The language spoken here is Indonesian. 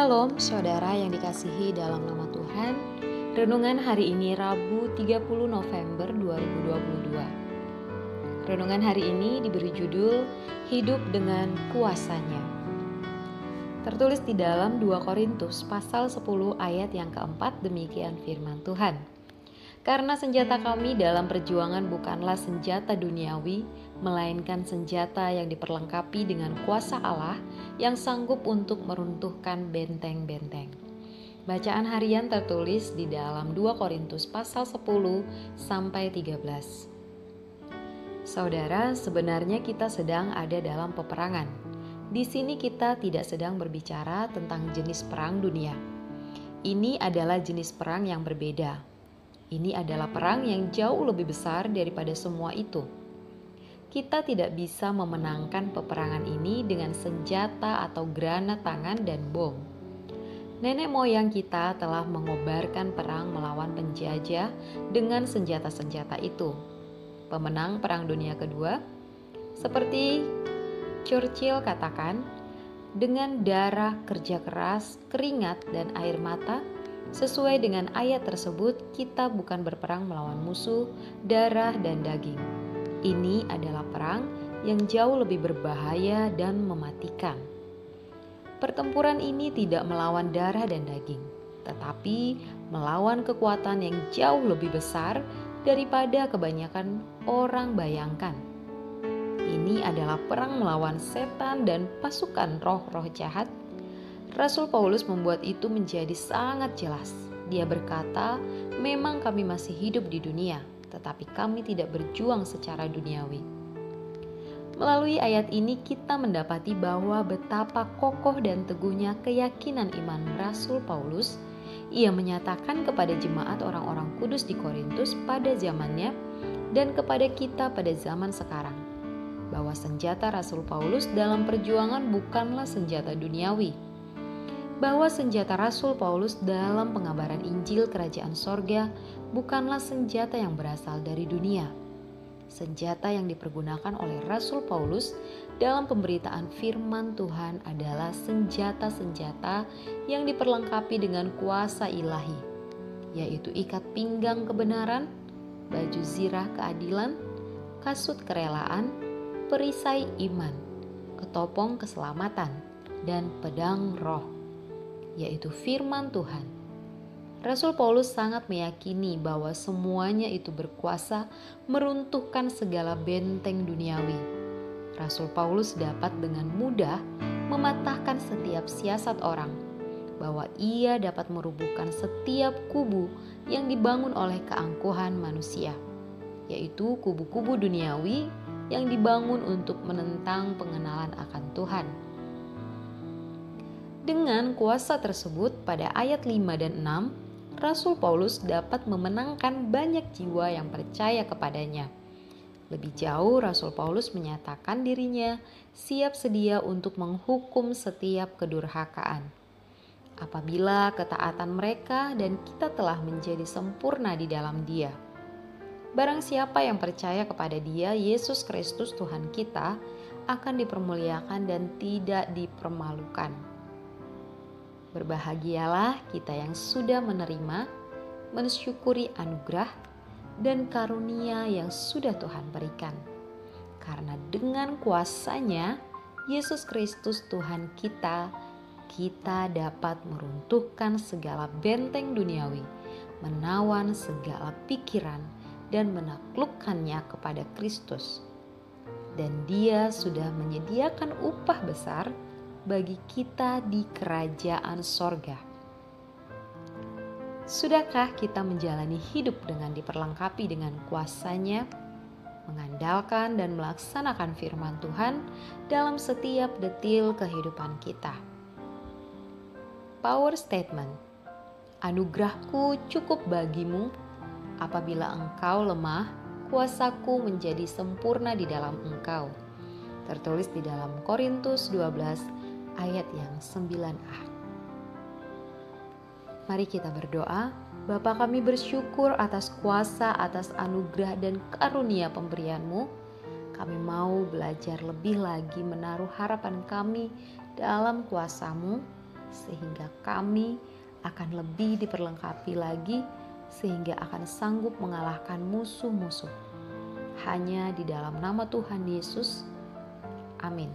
Shalom saudara yang dikasihi dalam nama Tuhan. Renungan hari ini Rabu 30 November 2022. Renungan hari ini diberi judul Hidup dengan Kuasanya. Tertulis di dalam 2 Korintus pasal 10 ayat yang keempat, demikian firman Tuhan. Karena senjata kami dalam perjuangan bukanlah senjata duniawi, melainkan senjata yang diperlengkapi dengan kuasa Allah yang sanggup untuk meruntuhkan benteng-benteng. Bacaan harian tertulis di dalam 2 Korintus pasal 10 sampai 13. Saudara, sebenarnya kita sedang ada dalam peperangan. Di sini kita tidak sedang berbicara tentang jenis perang dunia. Ini adalah jenis perang yang berbeda. Ini adalah perang yang jauh lebih besar daripada semua itu. Kita tidak bisa memenangkan peperangan ini dengan senjata atau granat tangan dan bom. Nenek moyang kita telah mengobarkan perang melawan penjajah dengan senjata-senjata itu. Pemenang Perang Dunia Kedua, seperti Churchill katakan, dengan darah, kerja keras, keringat, dan air mata. Sesuai dengan ayat tersebut, kita bukan berperang melawan musuh, darah, dan daging. Ini adalah perang yang jauh lebih berbahaya dan mematikan. Pertempuran ini tidak melawan darah dan daging, tetapi melawan kekuatan yang jauh lebih besar daripada kebanyakan orang bayangkan. Ini adalah perang melawan setan dan pasukan roh-roh jahat. Rasul Paulus membuat itu menjadi sangat jelas. Dia berkata, memang kami masih hidup di dunia, tetapi kami tidak berjuang secara duniawi. Melalui ayat ini kita mendapati bahwa betapa kokoh dan teguhnya keyakinan iman Rasul Paulus. Ia menyatakan kepada jemaat orang-orang kudus di Korintus pada zamannya dan kepada kita pada zaman sekarang, bahwa senjata Rasul Paulus dalam perjuangan bukanlah senjata duniawi. Bahwa senjata Rasul Paulus dalam pengabaran Injil Kerajaan Sorga bukanlah senjata yang berasal dari dunia. Senjata yang dipergunakan oleh Rasul Paulus dalam pemberitaan firman Tuhan adalah senjata-senjata yang diperlengkapi dengan kuasa ilahi, yaitu ikat pinggang kebenaran, baju zirah keadilan, kasut kerelaan, perisai iman, ketopong keselamatan, dan pedang roh, yaitu firman Tuhan. Rasul Paulus sangat meyakini bahwa semuanya itu berkuasa meruntuhkan segala benteng duniawi. Rasul Paulus dapat dengan mudah mematahkan setiap siasat orang, bahwa ia dapat merubuhkan setiap kubu yang dibangun oleh keangkuhan manusia, yaitu kubu-kubu duniawi yang dibangun untuk menentang pengenalan akan Tuhan. Dengan kuasa tersebut, pada ayat 5 dan 6, Rasul Paulus dapat memenangkan banyak jiwa yang percaya kepadanya. Lebih jauh, Rasul Paulus menyatakan dirinya siap sedia untuk menghukum setiap kedurhakaan, apabila ketaatan mereka dan kita telah menjadi sempurna di dalam Dia. Barang siapa yang percaya kepada Dia, Yesus Kristus Tuhan kita, akan dipermuliakan dan tidak dipermalukan. Berbahagialah kita yang sudah menerima, mensyukuri anugerah dan karunia yang sudah Tuhan berikan. Karena dengan kuasa-Nya, Yesus Kristus Tuhan kita, kita dapat meruntuhkan segala benteng duniawi, menawan segala pikiran, dan menaklukkannya kepada Kristus. Dan Dia sudah menyediakan upah besar bagi kita di kerajaan sorga. Sudahkah kita menjalani hidup dengan diperlengkapi dengan kuasa-Nya, mengandalkan dan melaksanakan firman Tuhan dalam setiap detil kehidupan kita? Power statement: anugerahku cukup bagimu, apabila engkau lemah, kuasaku menjadi sempurna di dalam engkau. Tertulis di dalam Korintus 12 ayat yang 9a. Mari kita berdoa. Bapa, kami bersyukur atas kuasa, atas anugerah dan karunia pemberian-Mu. Kami mau belajar lebih lagi menaruh harapan kami dalam kuasa-Mu, sehingga kami akan lebih diperlengkapi lagi, sehingga akan sanggup mengalahkan musuh-musuh. Hanya di dalam nama Tuhan Yesus. Amin.